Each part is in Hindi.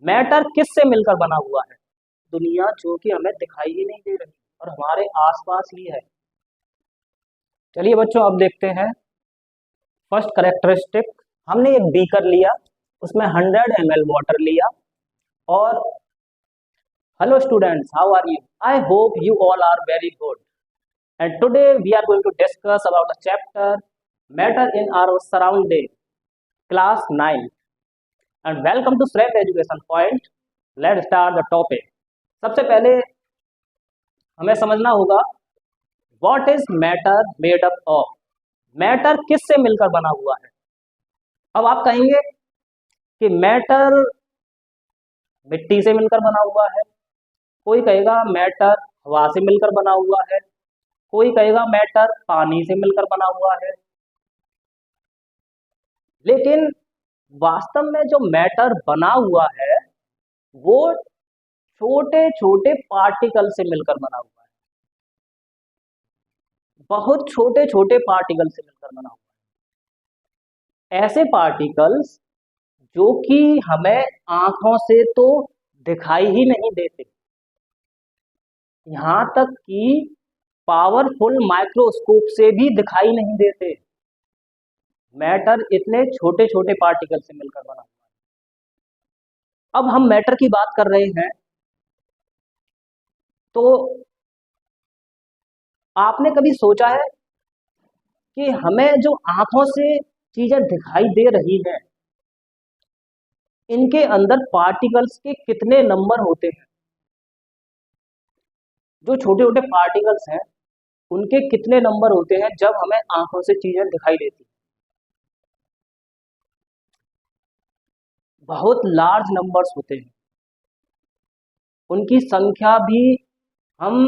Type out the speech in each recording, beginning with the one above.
मैटर किससे मिलकर बना हुआ है? दुनिया जो कि हमें दिखाई ही नहीं दे रही और हमारे आसपास ही है। चलिए बच्चों, अब देखते हैं फर्स्ट करेक्टरिस्टिक। हमने एक बीकर लिया, उसमें 100 ml वाटर लिया और hello students, how are you? I hope you all are very good and today we are going to discuss about the chapter matter in our surrounding, class 9 and welcome to strength education point. Let's start the topic. सबसे पहले हमें समझना होगा what is matter made up of. मैटर किससे मिलकर बना हुआ है? अब आप कहेंगे कि मैटर मिट्टी से मिलकर बना हुआ है, कोई कहेगा मैटर हवा से मिलकर बना हुआ है, कोई कहेगा मैटर पानी से मिलकर बना हुआ है। लेकिन वास्तव में जो मैटर बना हुआ है वो छोटे छोटे पार्टिकल से मिलकर बना हुआ है, बहुत छोटे छोटे पार्टिकल से मिलकर बना हुआ है। ऐसे पार्टिकल्स जो कि हमें आंखों से तो दिखाई ही नहीं देते, यहां तक कि पावरफुल माइक्रोस्कोप से भी दिखाई नहीं देते। मैटर इतने छोटे छोटे पार्टिकल से मिलकर बना हुआ है। अब हम मैटर की बात कर रहे हैं तो आपने कभी सोचा है कि हमें जो आंखों से चीजें दिखाई दे रही हैं इनके अंदर पार्टिकल्स के कितने नंबर होते हैं? जो छोटे छोटे पार्टिकल्स हैं उनके कितने नंबर होते हैं जब हमें आंखों से चीजें दिखाई देती हैं? बहुत लार्ज नंबर्स होते हैं, उनकी संख्या भी हम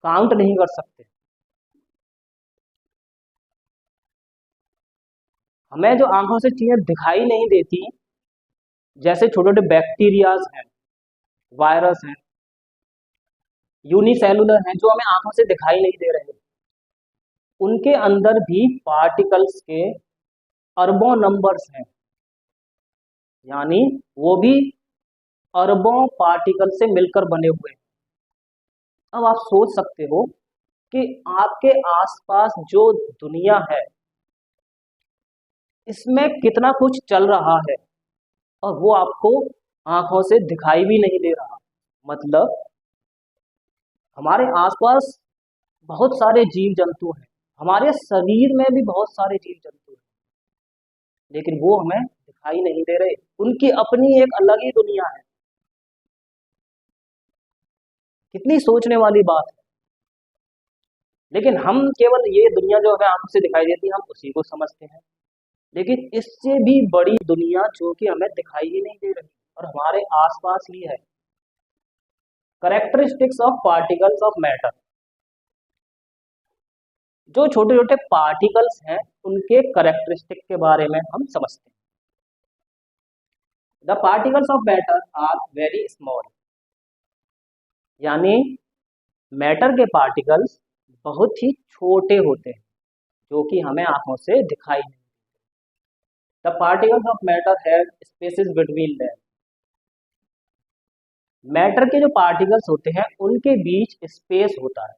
काउंट नहीं कर सकते। हमें जो आंखों से चीजें दिखाई नहीं देती, जैसे छोटे छोटे बैक्टीरियाज हैं, वायरस हैं, यूनिसेलुलर हैं, जो हमें आंखों से दिखाई नहीं दे रहे, उनके अंदर भी पार्टिकल्स के अरबों नंबर्स हैं, यानी वो भी अरबों पार्टिकल से मिलकर बने हुए हैं। अब आप सोच सकते हो कि आपके आसपास जो दुनिया है इसमें कितना कुछ चल रहा है और वो आपको आंखों से दिखाई भी नहीं दे रहा। मतलब हमारे आसपास बहुत सारे जीव जंतु हैं, हमारे शरीर में भी बहुत सारे जीव जंतु हैं, लेकिन वो हमें दिखाई नहीं दे रहे, उनकी अपनी एक अलग ही दुनिया है। कितनी सोचने वाली बात है। लेकिन हम केवल ये दुनिया जो हमें आंखों से दिखाई देती है हम उसी को समझते हैं, लेकिन इससे भी बड़ी दुनिया जो कि हमें दिखाई ही नहीं दे रही और हमारे आसपास ही है। Characteristics of particles of matter. जो छोटे छोटे पार्टिकल्स हैं उनके करेक्टरिस्टिक के बारे में हम समझते हैं। The particles of matter are very small, यानी मैटर के पार्टिकल्स बहुत ही छोटे होते हैं जो कि हमें आंखों से दिखाई नहीं। The particles of matter have spaces between them. Matter के जो पार्टिकल्स होते हैं उनके बीच स्पेस होता है,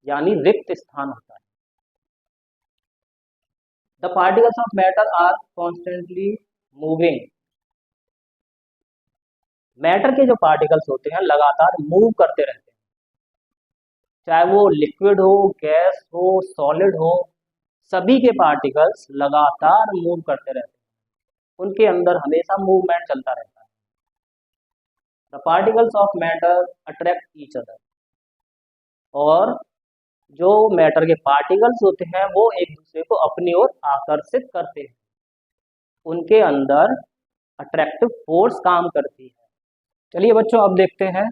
यानी रिक्त स्थान होता है। The particles of matter are constantly moving. Matter के जो पार्टिकल्स होते हैं लगातार मूव करते रहते हैं, चाहे वो लिक्विड हो, गैस हो, सॉलिड हो, सभी के पार्टिकल्स लगातार मूव करते रहते हैं, उनके अंदर हमेशा मूवमेंट चलता रहता है। The particles of matter attract each other. और जो मैटर के पार्टिकल्स होते हैं वो एक दूसरे को अपनी ओर आकर्षित करते हैं, उनके अंदर अट्रैक्टिव फोर्स काम करती है। चलिए बच्चों, अब देखते हैं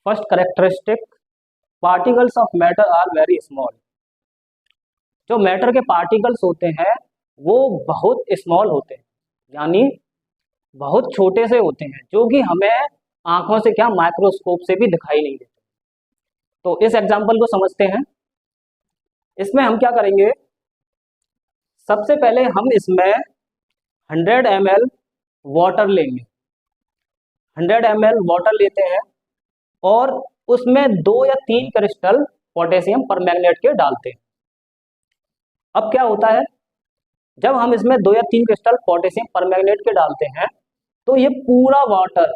first characteristic. Particles of matter are very small. जो मैटर के पार्टिकल्स होते हैं वो बहुत स्मॉल होते हैं, यानी बहुत छोटे से होते हैं, जो कि हमें आंखों से क्या माइक्रोस्कोप से भी दिखाई नहीं देते। तो इस एग्जाम्पल को समझते हैं। इसमें हम क्या करेंगे, सबसे पहले हम इसमें 100 ml वाटर लेंगे, 100 ml वाटर लेते हैं और उसमें 2 या 3 क्रिस्टल पोटेशियम परमैंगनेट के डालते हैं। अब क्या होता है, जब हम इसमें 2 या 3 क्रिस्टल पोटेशियम परमैंगनेट के डालते हैं तो ये पूरा वाटर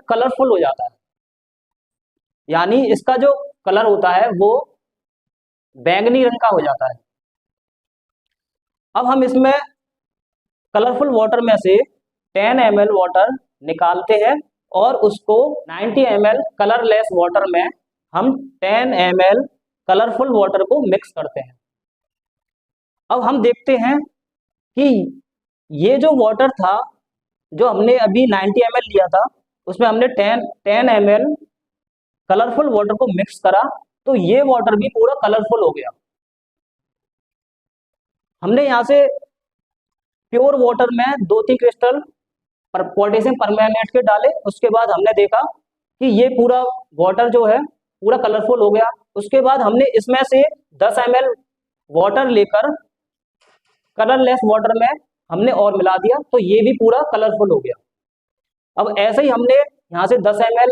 कलरफुल हो जाता है, यानी इसका जो कलर होता है वो बैंगनी रंग का हो जाता है। अब हम इसमें कलरफुल वाटर में से 10 ml वाटर निकालते हैं और उसको 90 ml कलरलेस वाटर में हम 10 ml कलरफुल वाटर को मिक्स करते हैं। अब हम देखते हैं कि ये जो वाटर था जो हमने अभी 90 ml लिया था उसमें हमने 10 ml कलरफुल वाटर को मिक्स करा तो ये वाटर भी पूरा कलरफुल हो गया। हमने यहाँ से प्योर वाटर में 2-3 क्रिस्टल पोटेशियम परमैंगनेट के डाले, उसके बाद हमने देखा कि ये पूरा वाटर जो है पूरा कलरफुल हो गया। उसके बाद हमने इसमें से 10 ml वाटर लेकर कलरलेस वाटर में हमने और मिला दिया तो ये भी पूरा कलरफुल हो गया। अब ऐसे ही हमने यहाँ से 10 ml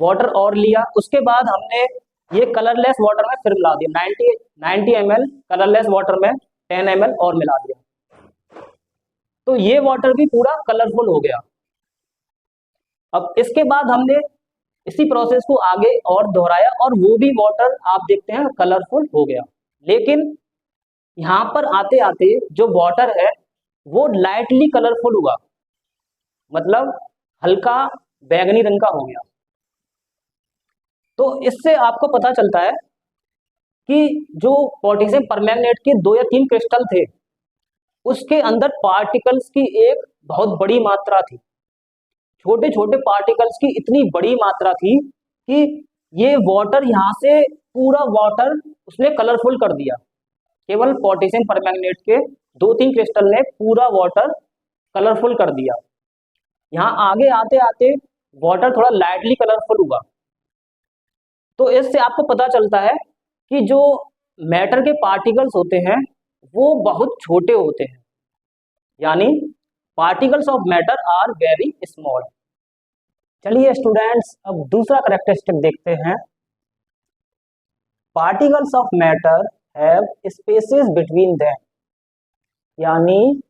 वाटर और लिया, उसके बाद हमने ये कलरलेस वाटर में फिर मिला दिया, 90 ml कलरलेस वाटर में 10 ml और मिला दिया तो ये वाटर भी पूरा कलरफुल हो गया। अब इसके बाद हमने इसी प्रोसेस को आगे और दोहराया और वो भी वाटर आप देखते हैं कलरफुल हो गया। लेकिन यहाँ पर आते आते जो वाटर है वो लाइटली कलरफुल हुआ, मतलब हल्का बैंगनी रंग का हो गया। तो इससे आपको पता चलता है कि जो पोटेशियम परमैंगनेट के 2 या 3 क्रिस्टल थे उसके अंदर पार्टिकल्स की एक बहुत बड़ी मात्रा थी, छोटे छोटे पार्टिकल्स की इतनी बड़ी मात्रा थी कि ये वाटर यहाँ से पूरा वाटर उसने कलरफुल कर दिया। केवल पोटेशियम परमैंगनेट के 2-3 क्रिस्टल ने पूरा वाटर कलरफुल कर दिया। यहाँ आगे आते आते वाटर थोड़ा लाइटली कलरफुल हुआ। तो इससे आपको पता चलता है कि जो मैटर के पार्टिकल्स होते हैं वो बहुत छोटे होते हैं, यानी particles of matter are very small. चलिए स्टूडेंट्स अब दूसरा कैरेक्टरिस्टिक देखते हैं। Particles of matter have spaces between them, यानी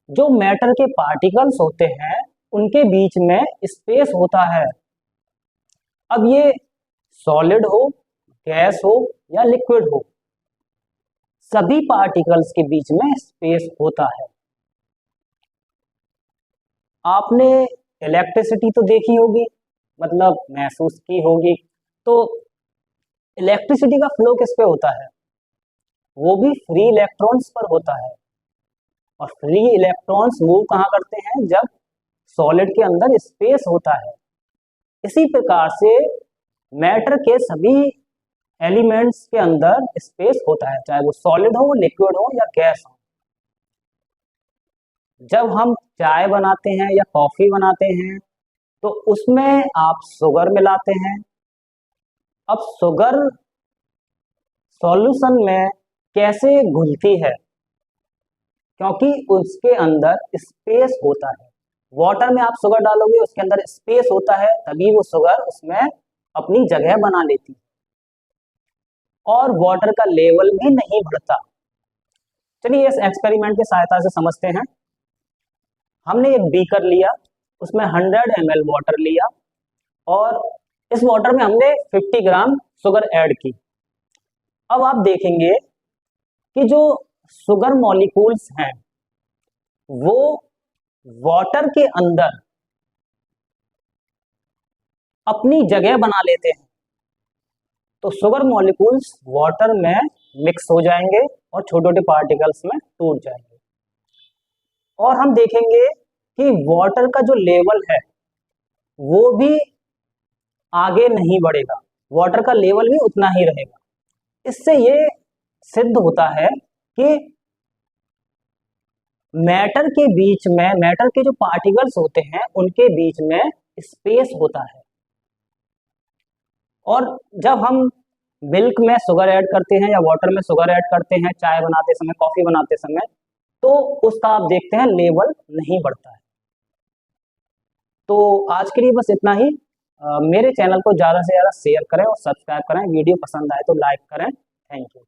जो मैटर के पार्टिकल्स होते हैं उनके बीच में स्पेस होता है। अब ये सॉलिड हो, गैस हो या लिक्विड हो, सभी पार्टिकल्स के बीच में स्पेस होता है। आपने इलेक्ट्रिसिटी तो देखी होगी, मतलब महसूस की होगी। तो इलेक्ट्रिसिटी का फ्लो किस पे होता है? वो भी फ्री इलेक्ट्रॉन्स पर होता है। और फ्री इलेक्ट्रॉन्स मूव कहाँ करते हैं? जब सॉलिड के अंदर स्पेस होता है। इसी प्रकार से मैटर के सभी एलिमेंट्स के अंदर स्पेस होता है, चाहे वो सॉलिड हो, लिक्विड हो या गैस हो। जब हम चाय बनाते हैं या कॉफी बनाते हैं तो उसमें आप शुगर मिलाते हैं। अब शुगर सॉल्यूशन में कैसे घुलती है? क्योंकि उसके अंदर स्पेस होता है। वाटर में आप शुगर डालोगे उसके अंदर स्पेस होता है, तभी वो शुगर उसमें अपनी जगह बना लेती है और वाटर का लेवल भी नहीं बढ़ता। चलिए इस एक्सपेरिमेंट की सहायता से समझते हैं। हमने एक बीकर लिया, उसमें 100 ml वाटर लिया और इस वाटर में हमने 50 ग्राम शुगर ऐड की। अब आप देखेंगे कि जो शुगर मॉलिक्यूल्स हैं वो वाटर के अंदर अपनी जगह बना लेते हैं। तो शुगर मॉलिक्यूल्स वाटर में मिक्स हो जाएंगे और छोटे छोटे पार्टिकल्स में टूट जाएंगे। और हम देखेंगे कि वाटर का जो लेवल है वो भी आगे नहीं बढ़ेगा, वाटर का लेवल भी उतना ही रहेगा। इससे ये सिद्ध होता है कि मैटर के बीच में, मैटर के जो पार्टिकल्स होते हैं उनके बीच में स्पेस होता है। और जब हम मिल्क में शुगर ऐड करते हैं या वाटर में शुगर ऐड करते हैं, चाय बनाते समय, कॉफी बनाते समय, तो उसका आप देखते हैं लेवल नहीं बढ़ता है। तो आज के लिए बस इतना ही। मेरे चैनल को ज़्यादा से ज़्यादा शेयर करें और सब्सक्राइब करें। वीडियो पसंद आए तो लाइक करें। Thank you.